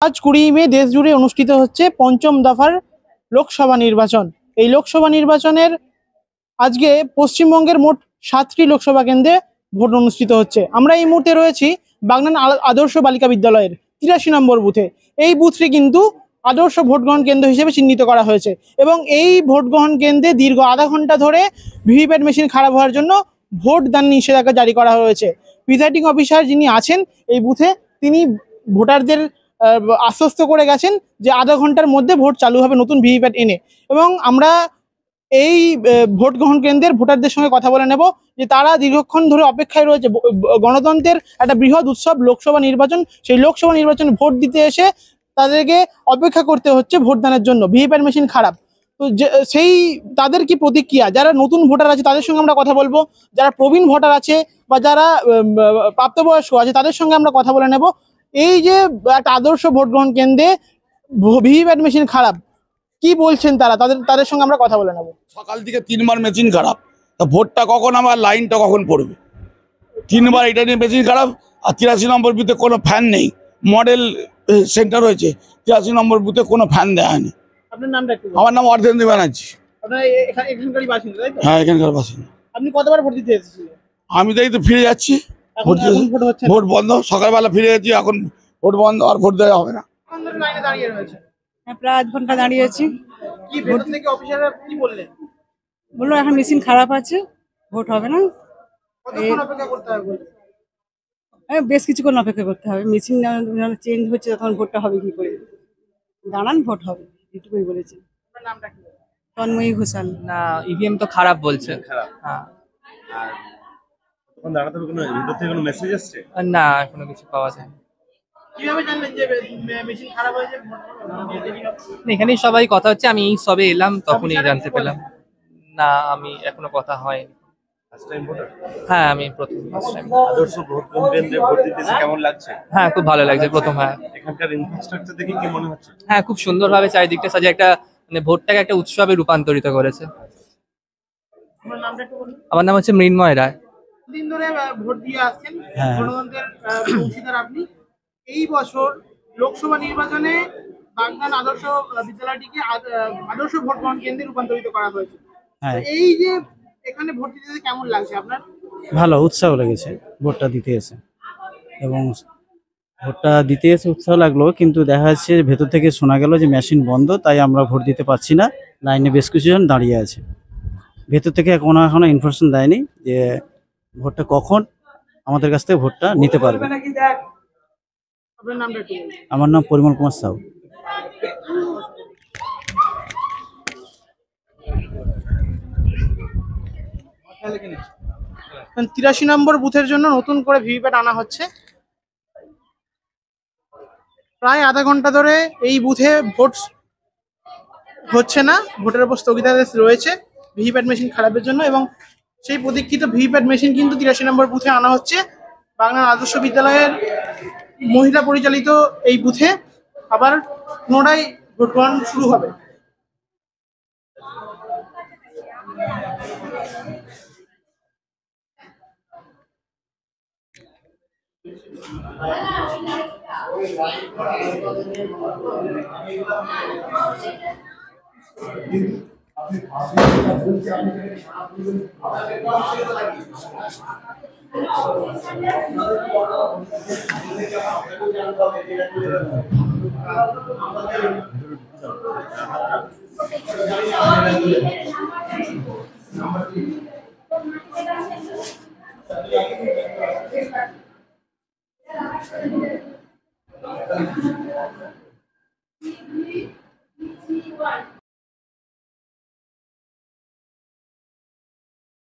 আজ 20 মে দেশ জুড়ে অনুষ্ঠিত হচ্ছে পঞ্চম দফার লোকসভা নির্বাচন। এই লোকসভা নির্বাচনের আজকে পশ্চিমবঙ্গের মোট 7টি লোকসভা কেন্দ্রে ভোট অনুষ্ঠিত হচ্ছে। আমরা এই মুহূর্তে রয়েছি বাগনান আদর্শ বালিকা বিদ্যালয়ের 83 নম্বর বুথে। এই বুথটি কিন্তু আদর্শ ভোট গ্রহণ কেন্দ্র হিসেবে চিহ্নিত করা হয়েছে এবং এই ভোট গ্রহণ কেন্দ্রে দীর্ঘ আধা ঘন্টা ধরে ভিভিপ্যাট মেশিন খারাপ হওয়ার জন্য ভোট দান নিষেধাজ্ঞা জারি করা হয়েছে। প্রিসাইডিং অফিসার যিনি আছেন এই বুথে, তিনি ভোটারদের আশ্বস্ত করে গেছেন যে আধা ঘন্টার মধ্যে ভোট চালু হবে নতুন ভিভিপ্যাট এনে। এবং আমরা এই ভোট গ্রহণ কেন্দ্রের ভোটারদের সঙ্গে কথা বলে নেব যে তারা দীর্ঘক্ষণ ধরে অপেক্ষায় রয়েছে। গণতন্ত্রের একটা বৃহৎ উৎসব লোকসভা নির্বাচন, সেই লোকসভা নির্বাচনে ভোট দিতে এসে তাদেরকে অপেক্ষা করতে হচ্ছে ভোটদানের জন্য, ভিভিপ্যাট মেশিন খারাপ। তো সেই তাদের কি প্রতিক্রিয়া, যারা নতুন ভোটার আছে তাদের সঙ্গে আমরা কথা বলবো, যারা প্রবীণ ভোটার আছে বা যারা প্রাপ্তবয়স্ক আছে তাদের সঙ্গে আমরা কথা বলে নেব। এই যে একটা আদর্শ ভোট গ্রহণ কেন্দ্রে ভিভিপ্যাট মেশিন খারাপ, কি বলছেন তারা, তাদের সঙ্গে আমরা কথা বলে নেব। সকাল থেকে 3বার মেশিন খারাপ, তা ভোটটা কখন আমার লাইনটা কখন পড়বে? 3বার এটা নিয়ে মেশিন খারাপ। আর 83 নম্বর বুথে কোনো ফ্যান নেই, মডেল সেন্টার হয়েছে, 83 নম্বর বুথে কোনো ফ্যান দেওয়া হয়নি। আপনার নামটা একটু? আমার নাম অর্ধেন্দ্র ব্যানার্জি। আপনারা এখানকারই বাসিন্দা, তাই তো? হ্যাঁ, এখানকার বাসিন্দা। আপনি কতবার ভোট দিতে এসেছিলেন? আমি তাই তো ফিরে যাচ্ছি, ভোট বন্ধ, সকালবেলা ফিরে যাচ্ছি, এখন ভোট বন্ধ, আর ভোট দেওয়া হবে না। লাইনে দাঁড়িয়ে রয়েছে? প্রায় আধ ঘন্টা দাঁড়িয়েছি। কি ভোট থেকে অফিসাররা কি বললেন? বললো এখন মেশিন খারাপ আছে, ভোট হবে না। কতক্ষণ অপেক্ষা করতে হবে? বেশ কিছুক্ষণ অপেক্ষা করতে হবে, মেশিন চেঞ্জ হচ্ছে তখন ভোটটা হবে কি করে। দাঁড়ান, ভোট হবে, এটুকুই বলেছে। আপনার নামটা কি? তন্ময়ী ঘোষাল। না, ইভিএম তো খারাপ বলছে। হ্যাঁ, তখন দাঁড়াতে হবে, ভিতর থেকে কোনো মেসেজ আসছে? না, এখনো কিছু পাওয়া যায়। কিভাবে জানলেন যে মেশিন খারাপ হয়েছে? এখানেই সবাই কথা হচ্ছে, আমি সবে এলাম তখনই জানতে পেলাম। না, আমি এখনো কথা হয়নি। হ্যাঁ, আমি প্রথম ফার্স্ট টাইম। আদর্শ ভোট কেন্দ্রে ভোট দিতেছে, কেমন লাগছে? হ্যাঁ, খুব ভালো লাগছে প্রথম। হ্যাঁ, এখানকার ইনফ্রাস্ট্রাকচার দেখে কি মনে হচ্ছে? হ্যাঁ, খুব সুন্দরভাবে চারিদিকটা সাজিয়ে একটা মানে ভোটটাকে একটা উৎসবে রূপান্তরিত করেছে। আপনার নামটা একটু বলুন। আমার নাম হচ্ছে মৃন্ময় রায়। দিন ধরে ভোট দিয়ে আসছেন, গণতন্ত্রের অংশীদার আপনি। এই বছর লোকসভা নির্বাচনে বাগনান আদর্শ বিদ্যালয়টিকে আদর্শ ভোট গ্রহণ কেন্দ্রে রূপান্তরিত করা হয়েছে। এই যে এখানে ভোট দিতে কেমন লাগছে আপনার? ভালো, উৎসাহ লেগেছে ভোটটা দিতে এসে, এবং ভোটটা দিতে এসে উৎসাহ লাগলো, কিন্তু দেখা যাচ্ছে ভেতর থেকে শোনা গেল যে মেশিন বন্ধ, তাই আমরা ভোট দিতে পারছি না। লাইনে বেশ কিছুজন দাঁড়িয়ে আছে, ভেতর থেকে এখনো ইনফরমেশন দেয়নি যে ভোটটা কখন আমাদের কাছ থেকে ভোটটা নিতে পারবে। আপনার নামটা কি? আমার নাম পরিমল কুমার সাউ। 83 নম্বর বুথের জন্য নতুন করে ভিভিপ্যাট আনা হচ্ছে। প্রায় আধা ঘন্টা ধরে এই বুথে ভোট হচ্ছে না, ভোটের উপর স্থগিতাদেশ রয়েছে ভিভিপ্যাট মেশিন খারাপের জন্য। এবং সেই প্রতীক্ষিত ভিভিপ্যাট মেশিন কিন্তু 83 নম্বর বুথে আনা হচ্ছে বাংলা আদর্শ বিদ্যালয়ের মহিলা পরিচালিত এই বুথে। আবার পুনরায় ভোট গ্রহণ শুরু হবে।